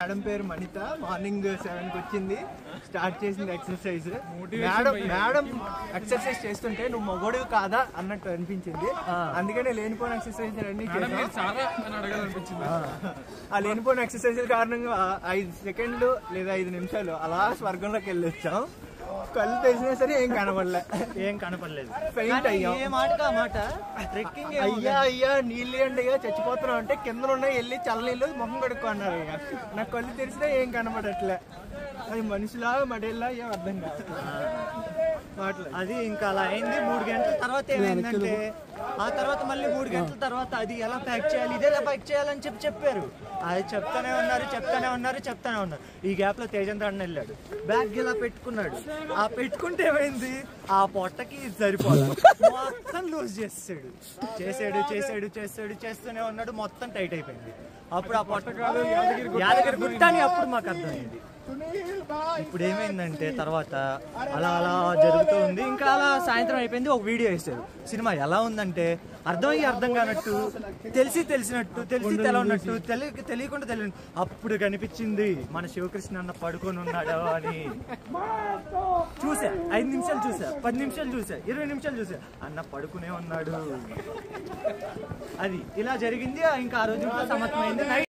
Madam పేరు Manitha. Morning 7కి వచ్చింది, start చేసింది ఎక్సర్సైజ్. మేడం ఎక్సర్సైజ్ చేస్తుంటే నువ్వు మొగోడు కాదా అన్నట్టు అనిపించింది. అందుకనే లేనిపోయిన ఎక్సర్సైజ్ అన్ని ఆ లేనిపోయిన ఎక్సర్సైజ్ కారణంగా 5 సెకండ్లు లేదా 5 నిమిషాలు అలా స్వర్గంలోకి వెళ్ళి వచ్చాం. కళ్ళు తెసినా సరే ఏం కనపడలేదు. పెయింట్ అయ్యా అయ్యా నీళ్ళు అండి చచ్చిపోతున్నాం అంటే కింద ఉన్నాయి, వెళ్ళి చల్ల నీళ్ళు మొహం కడుక్కో అన్నారు. అయ్యా నాకు కళ్ళు తెరిసినా ఏం కనపడట్లే. అది మనిషిలా మడేలా ఏం అర్థం కాదు. అది ఇంకా అలా అయింది. 3 గంటల తర్వాత ఏమైందంటే ఆ తర్వాత మళ్ళీ 3 గంటల తర్వాత అది ఎలా ప్యాక్ చేయాలి, ఇదేలా ప్యాక్ చేయాలని చెప్పారు. అది చెప్తానే ఉన్నారు. ఈ గ్యాప్ లో తేజేంద్ర అన్న వెళ్ళాడు, బ్యాగ్ ఇలా పెట్టుకున్నాడు. ఆ పెట్టుకుంటే ఏమైంది, ఆ పొట్టకి సరిపోదు, మొత్తం లూజ్ చేస్తూనే ఉన్నాడు. మొత్తం టైట్ అయిపోయింది. అప్పుడు ఆ పొట్ట యాదగిరి గుట్ట అని అప్పుడు మాకు అర్థమైంది. ఇప్పుడు ఏమైందంటే తర్వాత అలా జరుగుతూ ఉంది. ఇంకా అలా సాయంత్రం అయిపోయింది. ఒక వీడియో వేసారు. సినిమా ఎలా ఉందంటే అర్థం కానట్టు, తెలిసినట్టు, తెలవనట్టు, తెలియకుండా తెలియదు. అప్పుడు కనిపించింది మన శివకృష్ణ అన్న పడుకొని ఉన్నాడు అని. చూసా 5 నిమిషాలు చూసా, 10 నిమిషాలు చూసా, 20 నిమిషాలు చూసా, అన్న పడుకునే ఉన్నాడు. అది ఇలా జరిగింది. ఇంకా ఆ రోజు సమర్థమైంది.